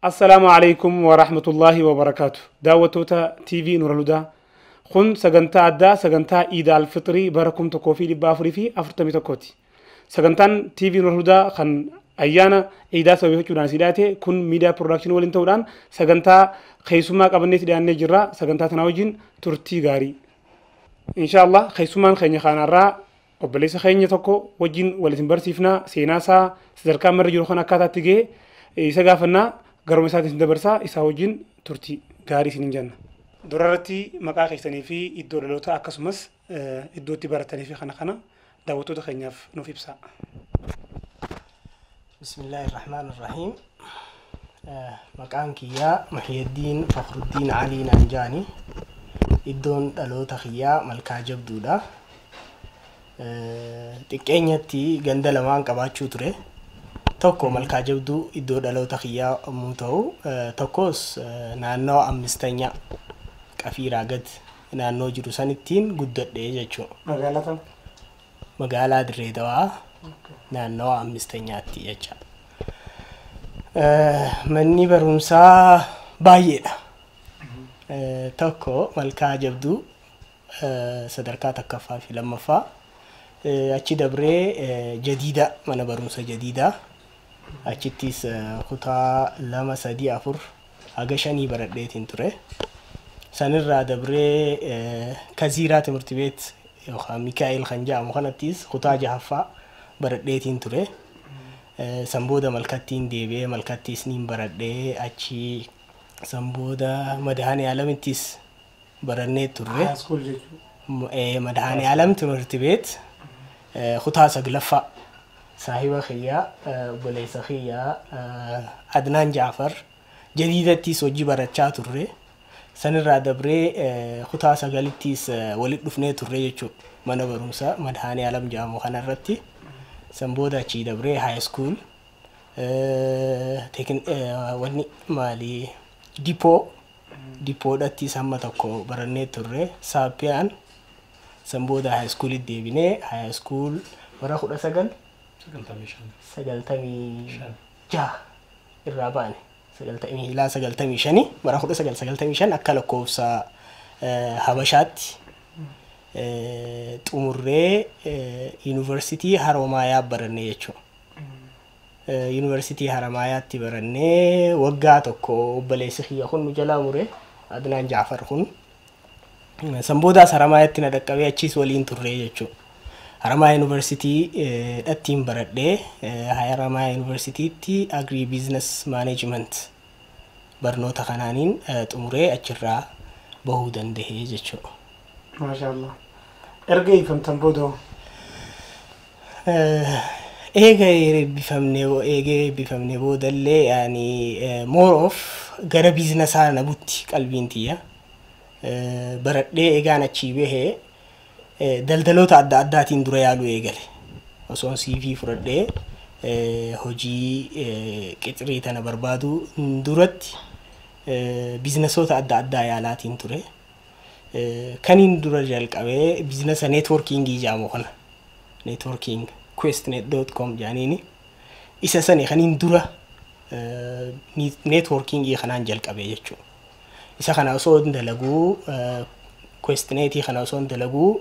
السلام عليكم ورحمة الله وبركاته. دعوتوتا تي في نور الهدى. خن سجنتا عدا سجنتا عيد الفطري بركم تكوفي لبافري في أفرتمي تكوتي. سجنتان تي في نور الهدى خن أيانا عيدا سوي هجونا سيداته كن ميديا برودكشن ولنتودان سجنتا خيسوما قبلني تدي أني جرا سجنتا تناوجين ترتي غاري. إن شاء الله خيسوما خيني خانا را وبليس خيني تكو وجين ولتنبرسيفنا سيناسا سدركا مرجو خنا كاتا تيجي إسقافنا قرم ساعات سندبرسا إساوجين ترتي غاري سنجان درارتي مقا خيساني في إدور لوتا أكسمس إدور تبارتني في خنا داوتو دخينياف نوفي بسا. بسم الله الرحمن الرحيم. مقان كيا محي الدين فخر الدين علي نانجاني إدون لوتا خيا ملكا جبدودا تكينيتي غندلمان قباچو تره tokko malkaa jabduu iddoo dhaloota kiyyaa yommuu ta'u tokkos naannoo ammisteenya qafiiraa gad naannoo jiru sanittiin guddadhee jechuudha. Magaalaa Dirree Dawaa naannoo ammisteenyaatti jecha. Manni barumsaa baay'eedha. Tokko malkaa jabduu sadarkaa takkaffaa fi lammaffaa achi dabree jadiida mana barumsa jadiida. Achittis kutaa 2-3-4 haga 5 baradheetiin ture. Sanirraa dabree Kaziiraa Timirti Beet yookaan Mikaa'el kan jedhamu kanattis kutaa 6ffaa baradheetiin ture. Sanbooda malkattiin deebi'ee malkattis niin baradhee achi sanbooda Madaanii Alamittis barannee turre. Madaanii Alam Timirti Beet kutaa 9ffaa صاحب خيا بليس خيا عدنان جعفر جديدتي سوجي برچا توري سنرا دبري خطا سغالتيس ولد دفنه توري يچو من برمسا مدهاني علم جامو خنرتي سمبودا چي دبري هاي سكول تكن وني مالي ديبو دتي سمتكو برنه توري سابيان سمبودا هاي سكول ديبينه هاي سكول ورا خدا سغال sagaltamii jaha irraa baane sagaltamii shanii bara 1995 akka lakkoofsa Habashaatti xumurree yuunivarsiitii Haromaayaa barannee jechuudha. Yuunivarsiitii Haromaayaatti barannee waggaa tokko obboleessi kiyya kun nu jalaa mure Adnaan Jaafar kun sanboodaas Haromaayaatti na dhaqqabee achiis waliin turree jechuudha. Haramaya University attiin baradhee Haramaya University ti Agri Business Management barnoota kanaaniin xumuree achirraa bahuu danda'ee jechuudha. Maashaallah. Erga ifamtan boodoo eega bifamne boodallee yaani more of gara business ana butti qalbiin tiyya baradhee eegaan achi bahee daldaloota adda addaatiin dura yaaluu eegale. Osoon CV fudhadhee hojii qixrii tana barbaadu duratti bizinesoota adda addaa yaalaatiin ture. Kaniin dura jalqabee bizinesa networkingii jedhamu kana. Networking questnet.com jedhaniini. Isa sani kaniin dura networkingii kanaan jalqabee jechuudha. Isa kana osoo dalaguu questnetii kana osoo dalaguu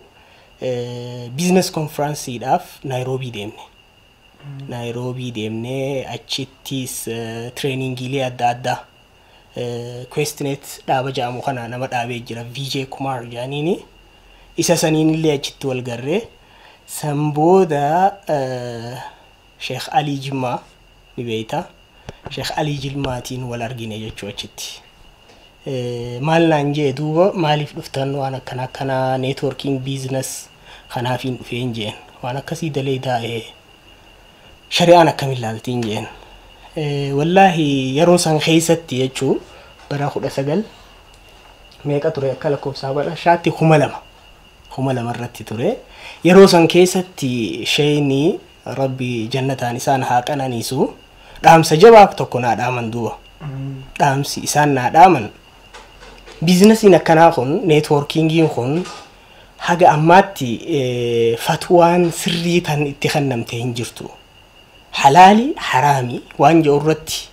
business conference idaf Nairobi deemne achittis training ilee adda addaa questnet dhaaba jedhamu kana nama dhaabee jira VJ Kumar jedhaniini isa saniin illee achitti wal garree sanbooda Sheikh Ali Jimmaa ni beeyta Sheikh Ali Jilmaatiin wal argine jechuu achitti. Maal naan jee duuba maaliif dhuftan waan akkana networking business kanaafin dhufeen jeen waan akkasii daleedaa shari'aan akkamiin ilaaltiin jeen wallahi yeroo san keessatti jechuu bara 19 meeqa ture akka lakkoofsa bara shaatti 2000 irratti ture yeroo san keessatti shayni rabbi jannataan isaan haa qananiisu dhaamsa jabaa tokko naa dhaaman duuba dhaamsi isaan naa dhaaman businessiin akkanaa kun networkingiin kun haga ammaatti fatwaan sirrii tan itti kennamte hin jirtu. Halaali haraami waan jirurratti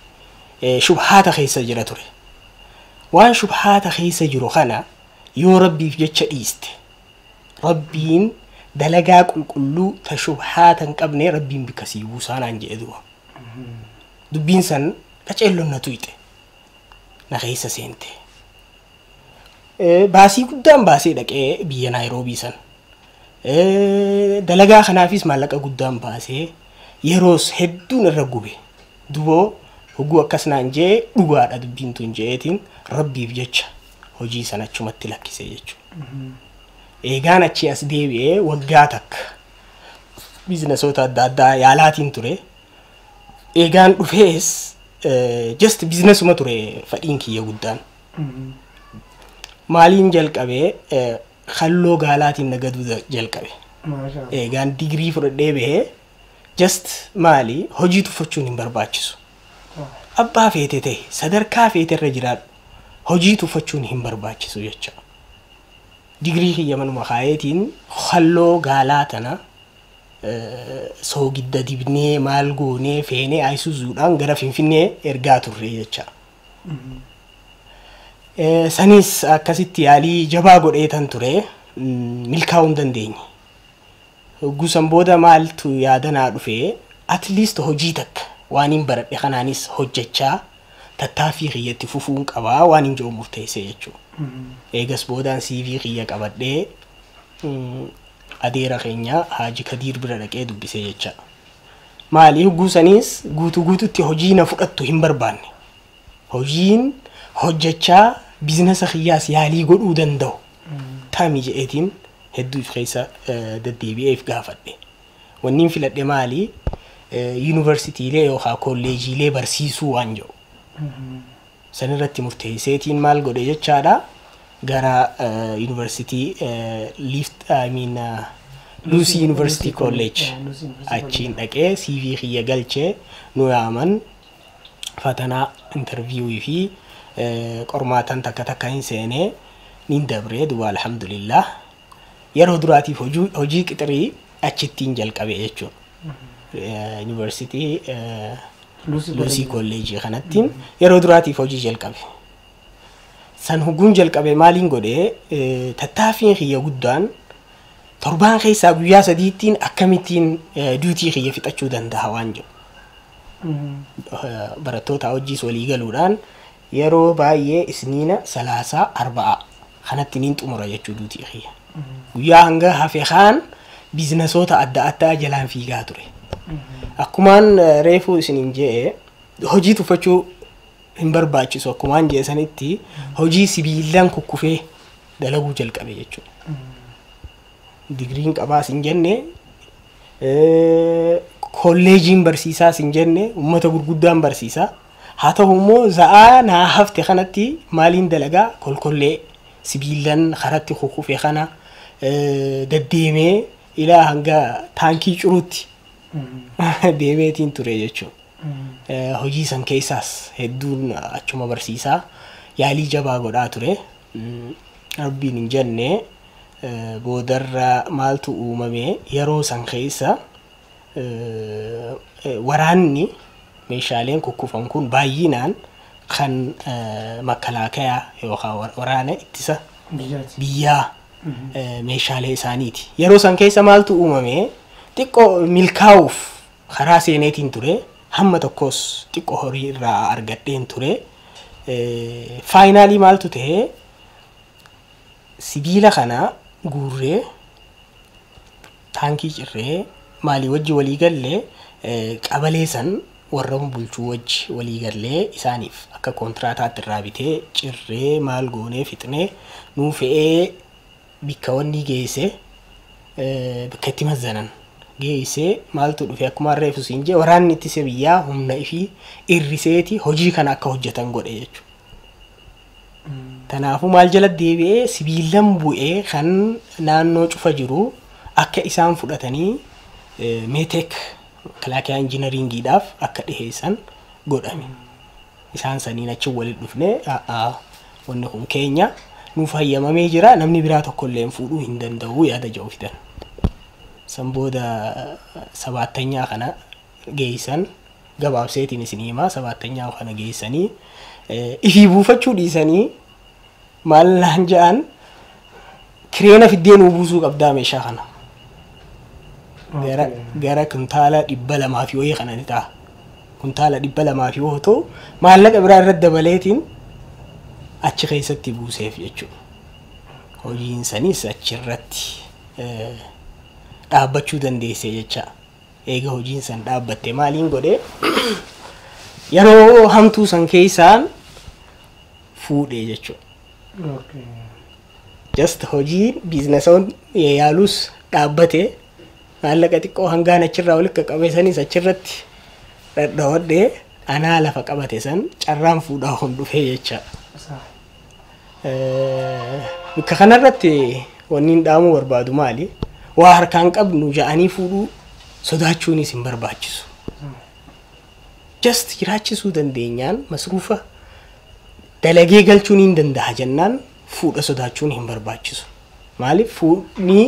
shubhaata keessa jira ture. Waan shubhaata keessa jiru kana yoo rabbiif jecha dhiiste rabbiin dalagaa qulqulluu ta shubhaata hin qabne rabbiin bika sii buusaanaan jedhe du'a. Dubbiin san qaceelloon na tuyxe na keessa seente. Baasii guddaan baasee dhaqee biyya Naayiroobii san. Dalagaa kanaafis maallaqa guddaan baasee yeroos hedduun irra gube. Duboo hogguu akkasnaan jee dhugaadha dubbiin tun jeetiin rabbiif jecha hojii san achumatti lakkisee jechuudha. Eegaan achi as deebi'ee waggaa takka biizinasoota adda addaa yaalaatiin ture. Eegaan dhufees just biizinasuma ture fadhiin kiyya guddaan. Maaliin jalqabee halloo gaalaatiin nagaduu jalqabe. Eegaan digirii fudhadhee bahee just maali hojii tuffachuun hin barbaachisu. Abbaa feete ta'e sadarkaa feete irra jiraadhu hojii tuffachuun hin barbaachisu jecha. Digirii kiyya manuma kaayetiin halloo gaalaa tana soogidda dibnee maal goonee feenee ayisuuzuudhaan gara Finfinnee ergaa turre jecha. Sanis akkasitti yaalii jabaa godheetan ture milkaa'uu hin dandeenye. Gusan booda maaltu yaadanaa dhufee at least hojii takka waan hin baradhe kanaanis hojjechaa tattaaffii kiyyatti fufuun qabaa waan hin jiru murteessee jechuudha. Eegas boodaan CV kiyya qabadhee adeera keenya Haaji Kadiir bira dhaqee dubbisee jecha. Maali guusanis guutuutti hojii na fudhattu hin barbaanne. Hojiin hojjechaa biizinasa kiyyaas yaalii godhuu danda'u. Taami jedheetiin hedduu if keessa deddeebi'eef gaafadhe. Wanniin filadhe maali yuunivarsiitiilee yookaan kolleejiilee barsiisuu waan jiru. Sanirratti murteesseetiin maal godhe jechaadha. Gara yuunivarsiitii Lucy University College achiin dhaqee CV kiyya galchee nu yaaman fatanaa interviewii fi qormaatan takka takka hin seenee nin dabree duba alhamdulillah. Yeroo duraatiif hojii qixrii achittiin jalqabe jechuudha. Yuunivarsiitii Lucy College kanattiin yeroo duraatiif hojii jalqabe. San hogguun jalqabe maaliin godhee tattaaffiin kiyya guddaan torbaan keessaa guyyaa sadiittiin akkamittiin duutii kiyya fixachuu danda'a waan jiru. Barattoota hojiis walii galuudhaan yeroo baay'ee isniina salaasaa arba'aa kanatti niin xumura jechuu duutii kiyya. Guyyaa hanga hafe kaan biizinasoota adda addaa jalaan fiigaa ture. Akkumaan reefuu isiniin jee hojii tuffachuu hin barbaachisu akkumaan jee sanitti hojii sibiilaan kukkufee dalaguu jalqabe jechuudha. Digriin qabaas hin jenne kolleejiin barsiisaas hin jenne uummata gurguddaan barsiisaa. Haa ta'u immoo za'aa naa hafte kanatti maaliin dalagaa kolkollee sibiilaan karatti kukkufee kana deddeemee ilaa hanga taankii curuutti deemeetiin ture jechuudha. Hojii san keessaas hedduun achuma barsiisaa yaalii jabaa godhaa ture. Rabbiin hin jenne boodarra maaltu uumame yeroo san keessa waraanni meeshaaleen kukkufan kun baay'inaan kan makkalaakayaa yookaan waraana ittisa biyyaa meeshaalee isaaniiti. Yeroo san keessa maaltu uumame xiqqoo milkaa'uuf karaa seeneetiin ture. Hamma tokkos xiqqoo horii irraa argadheen ture. Faayinaalii maaltu ta'e sibiila kana guurree taankii cirree maalii wajji walii gallee qabalee san warra bulchuu wajji walii gallee isaaniif akka kontiraataatti irraa bitee cirree maal goonee fixnee nuu fe'ee bikka wanni geesse bikka itti mazzanan geesse maaltu dhufe akkuma reefu siin jee waraanni ittisa biyyaa humna ifii irriseeti hojii kana akka hojjetan godhe jechuudha. Kanaafuu maal jala deebi'ee sibiilan bu'ee kan naannoo cufa jiru akka isaan fudhatanii meetek kalaakiyaa injiinaringiidhaaf akka dhiheessan godhame. Isaan saniin achi walitti dhufne wanni kun keenya nuuf hayyamamee jira namni biraa tokko illee fuudhuu hin danda'u yaada jedhu fidan. San booda 7ttanyaa kana geessan gabaabseetiin isin himaa 7ffaa kana geessanii ifii buufachuu dhiisanii maal naan ja'an kireena fiddeen buusuu qabdaa meeshaa kana gara kuntaala 200 fi wayii kana ni ta'a kuntaala 200 fi yoo ta'u maallaqa biraa irratti dabaleetiin achi keessatti buuseef jechuudha. Hojiin sanis achirratti dhaabbachuu dandeesse jecha. Eega hojiin san dhaabbatte maaliin godhe yeroo hamtuu san keessaan fuudhee jechuudha. Just hojii biiznesoon yaalus dhaabbate maallaqa xiqqoo hangaan achirraa walitti qabee sanis achirratti dhadhawadhee anaa lafa qabate san carraan fuudhaa hun dhufee jecha. Bakka kanarratti wanni hin dhaamuu barbaadu maali? Waa harkaan qabnu ja'anii fuudhuu sodaachuunis hin barbaachisu. Just jiraachisuu dandeenyaan masruufa dalagee galchuun hin danda'a jennaan fuudha sodaachuun hin barbaachisu. Maaliif fuudhni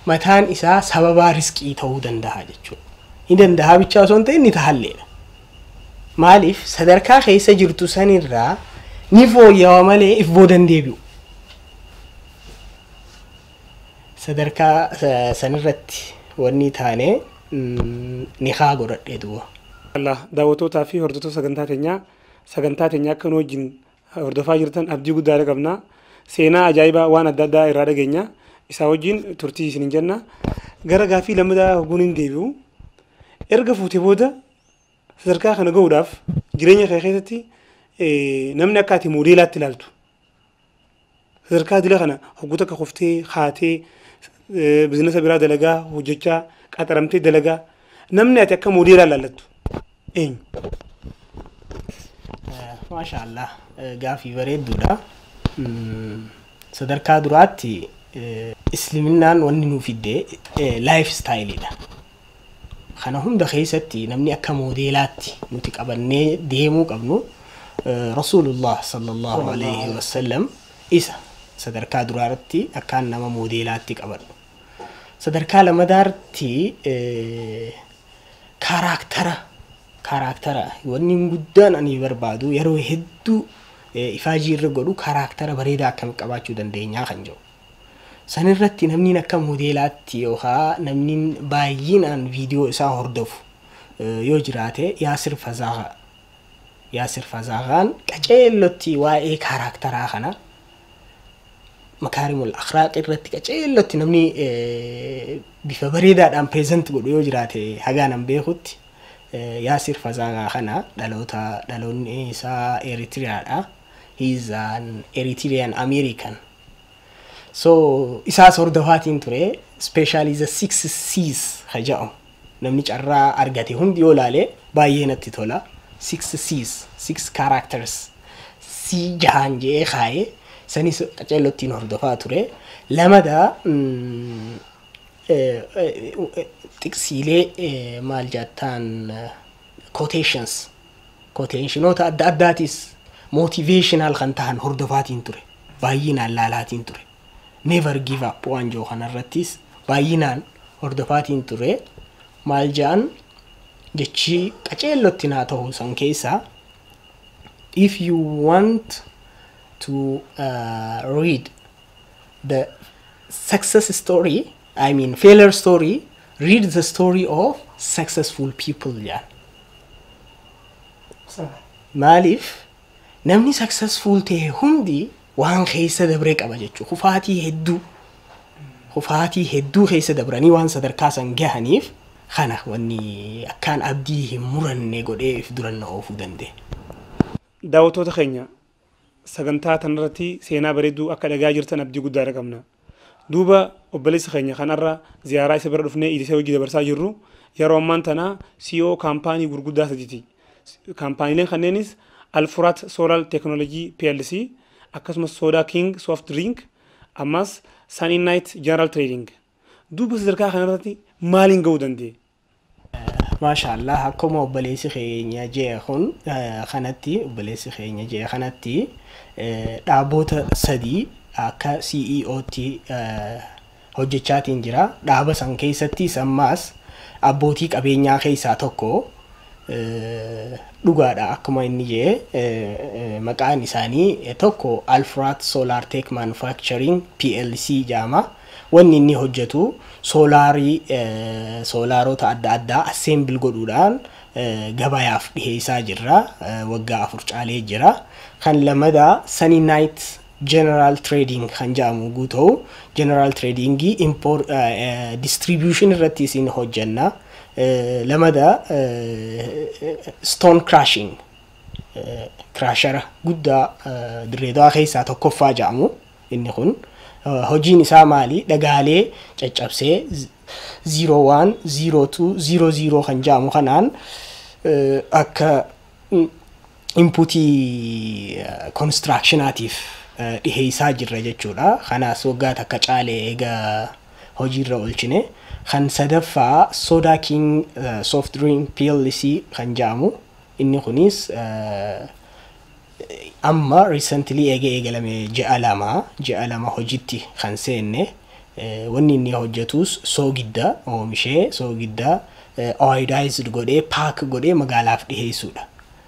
mataan isaa sababaa riskii ta'uu danda'a jechuudha. Hin danda'a bichaa osoo hin ta'in ni tahalleedha. Maaliif sadarkaa keessa jirtu sanirraa ni fooyya'aa malee if boodan deebi'u. Sadarkaa sanirratti wanni taane ni haa godhadhee du'a. Allah daawwattootaa fi hordoftoota sagantaa teenyaa kan wajjin hordofaa jirtan abdii guddaa qabna. Seenaa ajaa'ibaa waan adda addaa irraa dhageenya. Isaa wajjin turtii isin jenna. Gara gaaffii lammataa hoguun hin deebi'u. Erga fuutee booda sadarkaa kana gahuudhaaf jireenya kee keessatti namni akka ati moodeelaatti ilaaltu. Sadarkaa dila kana hogguuta akka qoftee haatee biizinasa biraa dalagaa hojjechaa qaxaramtee dalagaa namni ati akka moodeelaa ilaallattu eenyu? Maashaallah gaaffii bareedduudha. Sadarkaa duraatti islaaminaan wanni nuuf fidde laayif staayiiliidha. Kana hunda keessatti namni akka moodeelaatti nuti qabannee deemuu qabnu Rasulullah sallallahu alaihi wasallam isa sadarkaa duraatti akkaan nama moodeelaatti qabadhu. Sadarkaa lamadaatti karaktara wanni guddaan ani barbaadu yeroo hedduu ifaajii irra godhu karaktara bareedaa akkam qabaachuu dandeenyaa kan jiru. Sanirratti namni akka moodeelaatti yookaan namni baay'inaan viidiyoo isaa hordofu yoo jiraate Yaasir Fazaagaan qaceellotti waa'ee karakteraa kana makaarimul akhlaaq irratti qaceellotti namni bifa bareedaadhaan present godhu yoo jiraate hagaanan beekutti Yaasir Fazaagaa kana dhaloonni isaa Eritreaadha. He is an Eritrean American. So isaas hordofaatiin ture especially the 6 C's haja'u namni carraa argate hundi yoo laale baay'ee natti tola. 6 C's 6 characters C jahan jee kaaye sanis qaceellottiin hordofaa ture. Lamada tiksiilee maal jattaan quotationsnoota adda addaatis motivational kan ta'an hordofaatiin ture baay'inaan laalaatiin ture. Never give up waan joo kanarrattis baay'inaan hordofaatiin ture. Maal jaan jechi qaceellotti naa ta'uu san keessaa if you want to read the success story, I mean failure story, read the story of successful people jaan. Maaliif namni successful ta'e hundi waan keessa dabree qaba jechuudha. Kufaatii hedduu keessa dabranii waan sadarkaa san gahaniif kana wanni akkaan abdii hin muranne godhee if duranna oofuu danda'e. Daawwattoota keenya sagantaa tanarratti seenaa bareedduu akka dhagaa jirtan abdii guddaa qabna. Duuba obboleessa keenya kanarra ziyaaraa isa bira dhufnee idisee hojii dabarsaa jirru yeroo ammaan tana CEO kaampaanii gurguddaa sadiiti. Kaampaaniileen kanneenis Alfurat Solar Technology PLC akkasumas Soda King Soft Drink ammas Sunny Night General Trading. Duuba sadarkaa kanarratti maaliin ga'uu danda'e? Maashaallah akkuma obboleessi keenya jee kun kanatti dhaabbota sadii akka CEO'tti hojjechaatiin jira. Dhaaba san keessatti ammaas abbootii qabeenyaa keessaa tokko dhugaadha akkuma inni jee maqaan isaanii tokko Alfrat Solar Tech Manufacturing PLC jedhama. Wanni inni hojjetu soolaarota adda addaa assemble godhuudhaan gabayaaf dhiheessaa jirra. Waggaa 4 caalee jira. Kan lamada Sunny Night General Trading kan jedhamu guutuu General Trading import distribution irratti isin hojjenna. Lamada Stone Crushing crusher guddaa Dirreedawaa keessaa tokkoffaa jedhamu inni kun. Hojiin isaa maali? Dhagaalee caccabsee 01 02 00 kan jedhamu kanaan akka inputii constructionaatiif dhiheessaa jirra jechuudha. Kanaas waggaa takka caalee egaa hojiirra oolchine. Kan sadaffaa Soda King Soft Drink PLC kan jedhamu inni kunis amma recently eegalame ji'a lama hojiitti kan seenne. Wanni inni hojjetus soogidda oomishee soogidda iodized godhee paak godhee magaalaaf dhiheessuudha.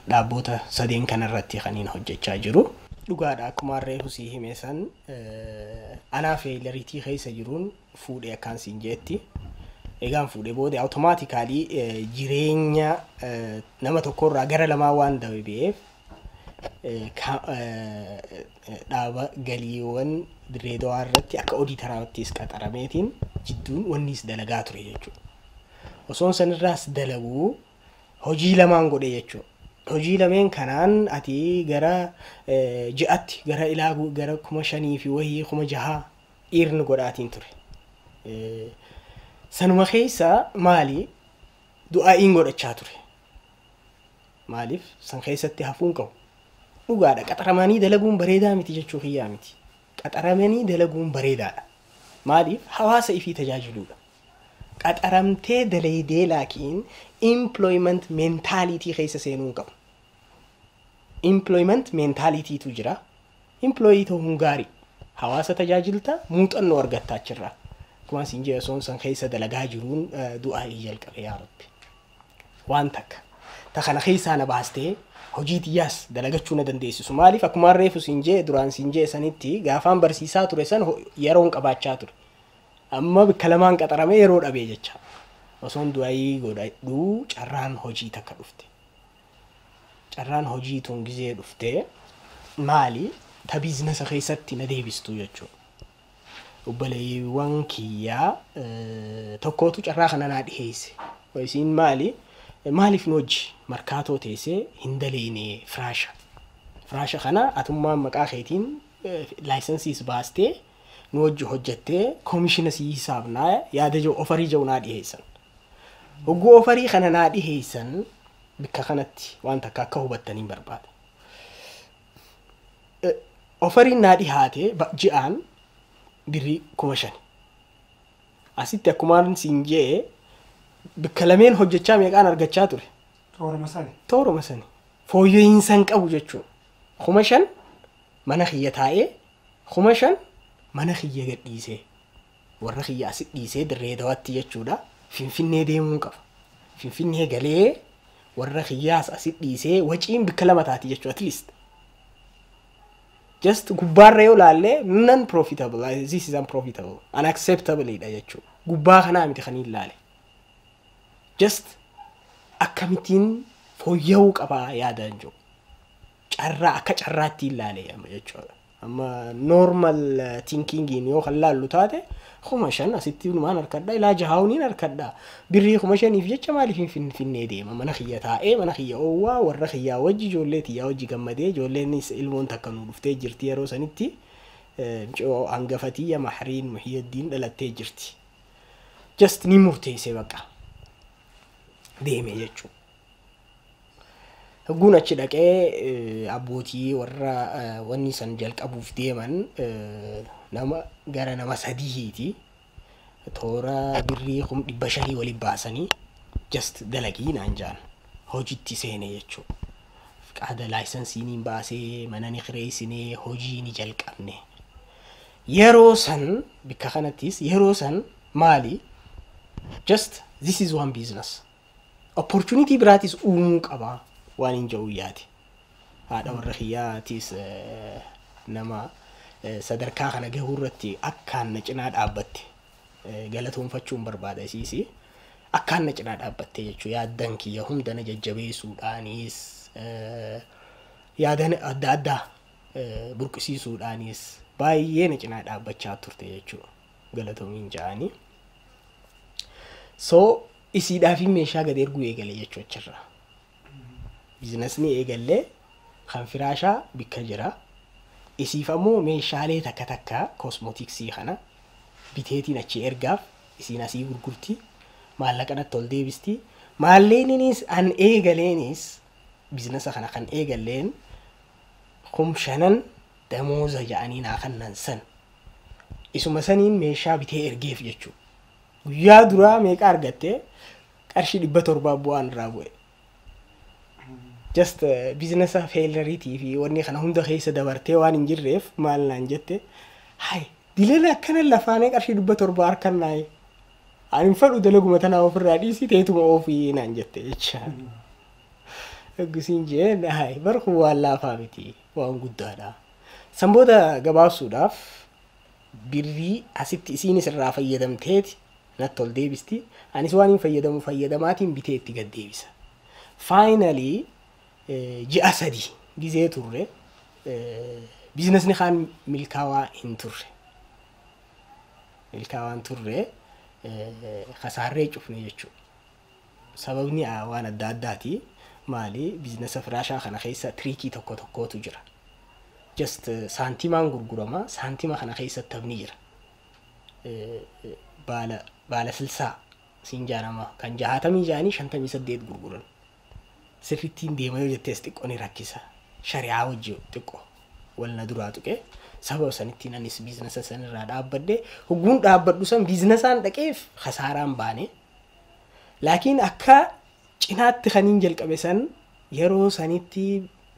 Dhaabota sadeen kanarratti kan inni hojjechaa jiru. Dhugaadha akkuma reefu si hime san anaa feelariitii keessa jiruun fuudhee akkaan siin jeetti. Egaan fuudhee booda automatically jireenya nama tokkorraa gara lamaa waan dabeef dhaaba galiiwwan Dirreedawaa irratti akka ooditaraattis qaxarameetiin jidduun wannis dalagaa ture jechuudha. Osoon sanirraas dalaguu hojii lamaan godhe jechuudha. Hojii lameen kanaan ati gara ji'atti gara ilaagu gara 5,000 fi wahii 6,000 dhiirni godhaatiin ture. Sanuma keessa maali du'aa'iin godhachaa ture. Maaliif san keessatti hafuun qabu. Dhugaadha qaxaramanii dalaguun bareedaa miti jechuu kiyyaa miti. Qaxaramanii dalaguun bareedaadha. Maaliif hawaasa ifii tajaajiluudha. Qaxaramtee dalaydee laakiin employment mentality keessa seenuun qabu. Employment mentality tu jira. Employee ta'uun gaarii. Hawaasa tajaajilta muuxannoo argattaa jirra. Kuma siin jee osoon san keessa dalagaa jiruun du'aa'ii jalqabe yaa Rabbi. Waan takka. Ta kana keessaa na baastee hojii xiyyaas dalagachuu na dandeessisu. Maaliif akkuma reefu siin jee duraan siin jee sanitti gaafaan barsiisaa ture san yeroon qabaachaa ture. Amma bakka lamaan qaxaramee yeroo dhabee jecha. Osoon du'aa'ii godhadhuu carraan hojii takka dhufte. Carraan hojii tun gizee dhufte maali ta biizinasa keessatti na deebistu jechuudha. Ubbaleewwan kiyyaa tokkootu carraa kana naa dhiheesse. Isiin maaliif nu hojii markaatoo teessee hin daleene firaasha kana atummaan maqaa keetiin laayisensiis baastee nu hojii hojjettee koomishina sii hisaabnaa yaada jiru ofarii jiru naa dhiheessan. Hogguu ofarii kana naa dhiheessan bikka kanatti waan takka akka hubattaniin barbaada. Ofariin naa dhihaate ji'aan birrii 5,000. Asitti akkumaan siin jee bikka lameen hojjechaa meeqaan argachaa ture? Tooruma sani. Fooyyooyinsan qabu jechuudha. 5,000 mana kiyya taa'ee 5,000 mana kiyya gadhiisee warra kiyya asit dhiisee Dirreedawaatti jechuudha. Finfinnee deemuu qaba. Finfinnee galee warra kiyyaas asit dhiisee waciin bikka lama taati jechuudha at least. Just gubbaarra yoo laalle non-profitable. This is unprofitable. Unacceptable dha jechuudha. Gubbaa kanaa miti kan hin laale. Just akkamitiin fooyya'uu qabaa yaadaan jiru. Carraa akka carraatti hin laale jechuudha. Amma normal thinkingiin yoo kan laallu taate 5,000 asitti maan harkadhaa ilaa 6,000 harkadhaa. Birrii 5,000 jecha maaliif Finfinnee deema? Mana kiyya taa'ee mana kiyya oowwaa warra kiyyaa wajji ijoollee tiyyaa wajji gammadee ijoolleenis ilmoon takka nu dhuftee jirti yeroo sanitti hangafatiyya Mahriin Muhiyyiddin dhalattee jirti. Just ni murteessee baqa deeme jechuudha. Hogguun achi dhaqee abbootii warra wanni san jalqabuuf deeman gara nama 3 toora birrii 500 waliin baasanii just dalagii naan jaan hojiitti seene jechuudha. Qaada laayisensiin baasee mana ni kireessinee hojii ni jalqabne. Yeroo san bikka kanattis yeroo san maali just this is one business. opportunity biraatis uumuu qaba waan hin jiru yaati. Haadha warra kiyyaatis nama sadarkaa kana gahuu irratti akkaan na cinaa dhaabbatte galatoonfachuun barbaada isiisi. Akkaan na cinaa dhaabbatte jechuun yaaddan kiyya hunda na jajjabeessuudhaanis yaadan adda addaa burqisiisuudhaanis baay'ee na cinaa dhaabbachaa turte jechuudha galatoomiin ja'anii. So isiidhaaf meeshaa gad erguu eegale jechuudha achirraa. Biizinasni eegallee kan firaashaa bikka jira. Isiif ammoo meeshaalee takka takka kosmootiksii kana biteetiin achi ergaaf isiin asii gurgurti. Maallaqa natti ol deebisti. Maalleeninis an eegaleenis biizinasa kana kan eegalleen kumshanan damooza ja'anii naa kannan san. Isuma saniin meeshaa bitee ergeef jechuudha. Guyyaa duraa meeqa argatte qarshii 700 bu'aan irraa bu'e. Just biizinasa failuriitii fi wanni kana hunda keessa dabartee waan hin jirreef maal naan jette hay dileen akkana lafaanee qarshii 700 harkan naayee. Ani fadhu dalaguma tanaa ofirraa dhiisii teetuma ofii naan jette jecha. Egusiin jee hay barku waan laafaa miti waan guddaadha. Sanbooda gabaabsuudhaaf birrii asitti isiinis irraa fayyadamteeti natti ol deebisti. Anis waan hin fayyadamaatiin bitee itti gad deebisa. Finally ji'a 3 gizee turre biizinasni kaan milkaawaa hin turre. Milkaawaan turre khasaarree cufne jechuudha. Sababni waan adda addaati. Maali biizinasa firaashaa kana keessa triikii tokko tokkootu jira. Just saantimaan gurgurama. Saantima kana keessa tabni jira. Baala silsaa siin jaanama kan 60 jaanii 58 gurguran. Sirrittiin deema yoo jettees xiqqoo ni rakkisa. Shari'aa wajji xiqqoo wal na duraa tuqe. Sababa sanittiin anis biizinasa sanirraa dhaabbadde hogguun dhaabbadhu san biizinasaan dhaqeef khasaaraan baane. Laakiin akka cinaatti kaniin jalqabe san yeroo sanitti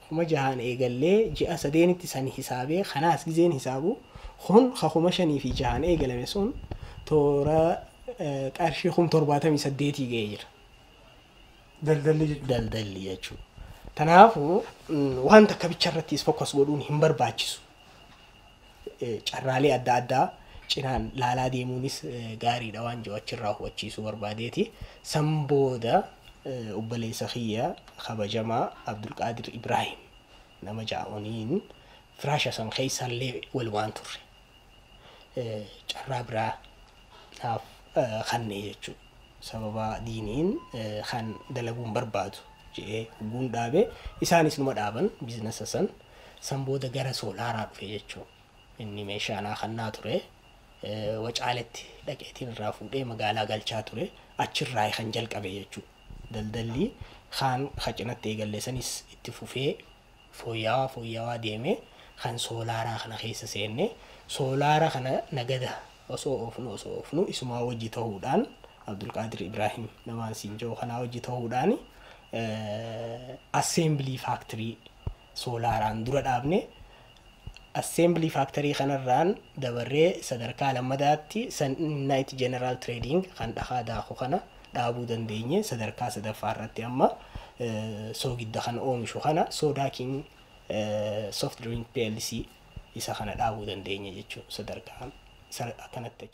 kuma 6 eegallee ji'a 3tti san hisaabee kanaas gizeen hisaabu kun kuma 5 fi 6 eegalame sun toora qarshii 78 ga'ee jira. Daldalli jechuudha. Kanaafuu wanta akka bicharrattis focus godhuun hin barbaachisu. Carraalee adda addaa cinaan laalaa deemuunis gaariidha waan jiru achirraa hubachiisuu barbaadeeti. San booda obboleessa kiyya kabajamaa Abdulqaadir Ibrahim nama jaa'oniin firaasha san keessallee wal waan turre. Carraa biraa naaf kannee jechuudha. Sababa diiniin kan dalaguun barbaadu jedhee hogguun dhaabe isaanis numa dhaaban biizinasa san booda gara soolaaraa dhufe jechuudha. Inni meeshaa naa kannaa ture. Wacaaletti dhaqeetiin irraa fuudhee magaalaa galchaa ture. Achirraa kan jalqabe jechuudha. Daldalli kan cinatti eegalle sanis itti fufee fooyyawaa deeme kan soolaaraa kana keessa seenne. Soolaaraa kana nagada osoo ofnu isumaa wajji ta'uudhaan Abdulqaadir Ibrahim namaan siin jiru kanaa wajji ta'uudhaan assembly factory soolaaraan dura dhaabne. Assembly factory kanarraan dabarree sadarkaa lammadaatti Night General Trading kan dhahaa daakuu kana dhaabuu dandeenye sadarkaa sadaffaarratti amma soogidda kan oomishu kana Soda King soft drink PLC isa kana dhaabuu dandeenye jechuudha sadarkaa akkanatti.